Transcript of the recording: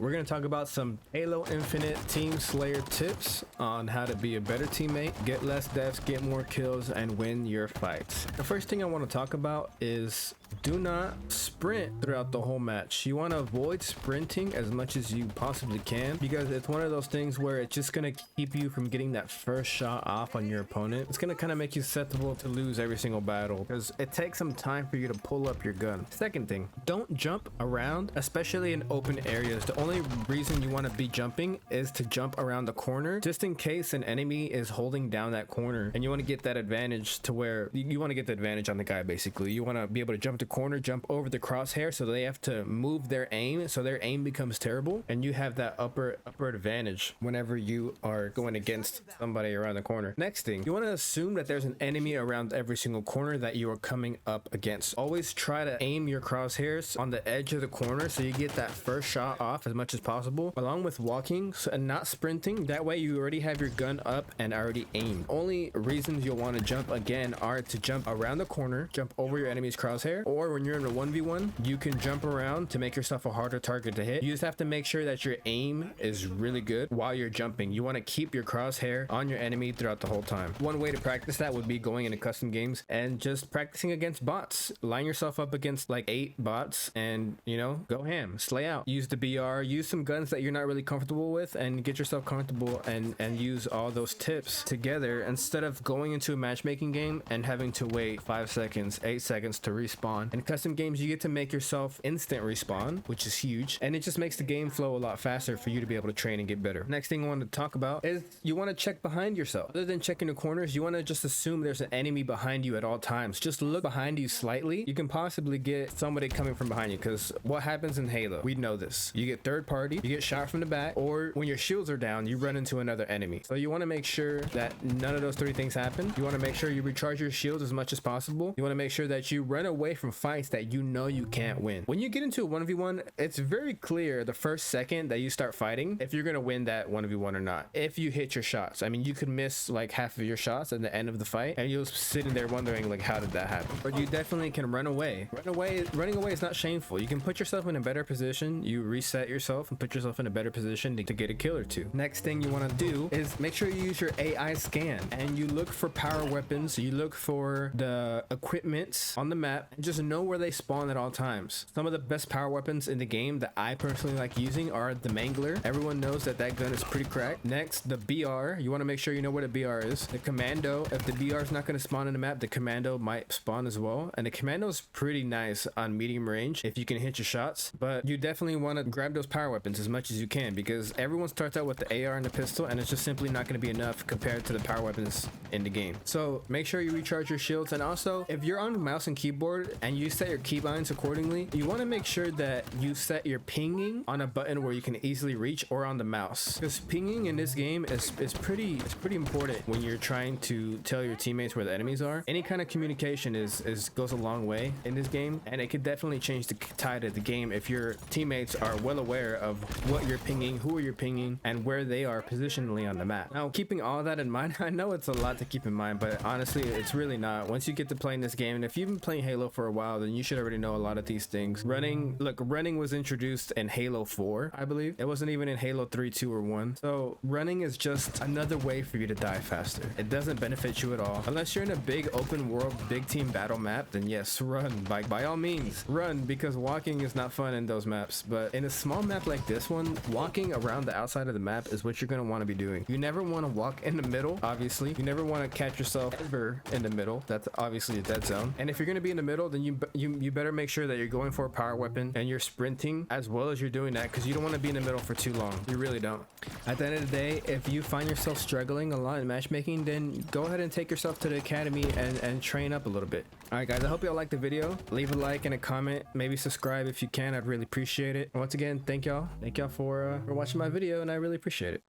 we're going to talk about some Halo Infinite Team Slayer tips on how to be a better teammate, get less deaths, get more kills, and win your fights. The first thing I want to talk about is do not sprint throughout the whole match. You want to avoid sprinting as much as you possibly can, because it's one of those things where it's just going to keep you from getting that first shot off on your opponent. It's going to kind of make you susceptible to lose every single battle because it takes some time for you to pull up your gun. Second thing, don't jump around, especially in open areas. The only reason you want to be jumping is to jump around the corner, just in case an enemy is holding down that corner and you want to get that advantage to where you want to get the advantage on the guy. Basically, you want to be able to jump the corner, jump over the crosshair, so they have to move their aim, so their aim becomes terrible, and you have that upper advantage whenever you are going against somebody around the corner. Next thing, you want to assume that there's an enemy around every single corner that you are coming up against. Always try to aim your crosshairs on the edge of the corner so you get that first shot off as much as possible, along with walking and not sprinting. That way you already have your gun up and already aimed. Only reasons you'll want to jump again are to jump around the corner, jump over your enemy's crosshair, or when you're in a 1v1 you can jump around to make yourself a harder target to hit. You just have to make sure that your aim is really good while you're jumping. You want to keep your crosshair on your enemy throughout the whole time. One way to practice that would be going into custom games and just practicing against bots. Line yourself up against like 8 bots and, you know, go ham, slay out. Use the BR, use some guns that you're not really comfortable with, and get yourself comfortable and use all those tips together instead of going into a matchmaking game and having to wait 5 seconds, 8 seconds to respawn. In custom games you get to make yourself instant respawn, which is huge, and it just makes the game flow a lot faster for you to be able to train and get better. Next thing I want to talk about is you want to check behind yourself. Other than checking the corners, you want to just assume there's an enemy behind you at all times. Just look behind you slightly. You can possibly get somebody coming from behind you, because what happens in Halo, we know this. You get third party, you get shot from the back, or when your shields are down, you run into another enemy. So you want to make sure that none of those 3 things happen. You want to make sure you recharge your shields as much as possible. You want to make sure that you run away from fights that you know you can't win. When you get into a 1v1, it's very clear the first second that you start fighting if you're going to win that 1v1 or not. If you hit your shots, I mean, you could miss like half of your shots at the end of the fight and you'll sitting there wondering like, how did that happen? But you definitely can run away. Running away is not shameful. You can put yourself in a better position. You reset yourself and put yourself in a better position to get a kill or 2. Next thing you want to do is make sure you use your AI scan and you look for power weapons. You look for the equipments on the map and just know where they spawn at all times. Some of the best power weapons in the game that I personally like using are the Mangler. Everyone knows that gun is pretty cracked. Next, the BR. You want to make sure you know where the BR is. The Commando. If the BR is not going to spawn in the map, the Commando might spawn as well. And the Commando is pretty nice on medium range if you can hit your shots. But you definitely want to grab those power weapons as much as you can, because everyone starts out with the AR and the pistol, and it's just simply not going to be enough compared to the power weapons in the game. So make sure you recharge your shields. And also, if you're on mouse and keyboard and you set your keybinds accordingly, you want to make sure that you set your pinging on a button where you can easily reach, or on the mouse, because pinging in this game is pretty important when you're trying to tell your teammates where the enemies are. Any kind of communication goes a long way in this game, and it could definitely change the tide of the game if your teammates are well aware of what you're pinging, who you're pinging, and where they are positionally on the map. Now, keeping all that in mind, I know it's a lot to keep in mind, but honestly it's really not. Once you get to playing this game, and if you've been playing Halo for a while, then you should already know a lot of these things. Running was introduced in Halo 4, I believe. It wasn't even in Halo 3, 2, or 1. So running is just another way for you to die faster. It doesn't benefit you at all. Unless you're in a big open world, big team battle map, then yes, run. By all means, run, because walking is not fun in those maps. But in a small map like this one, walking around the outside of the map is what you're going to want to be doing. You never want to walk in the middle, obviously. You never want to catch yourself ever in the middle. That's obviously a dead zone. And if you're going to be in the middle, then you better make sure that you're going for a power weapon and you're sprinting as well as you're doing that, because you don't want to be in the middle for too long. You really don't. At the end of the day, if you find yourself struggling a lot in matchmaking, then go ahead and take yourself to the academy and train up a little bit. All right, guys, I hope y'all liked the video. Leave a like and a comment. Maybe subscribe if you can. I'd really appreciate it. And once again, thank y'all for watching my video, and I really appreciate it.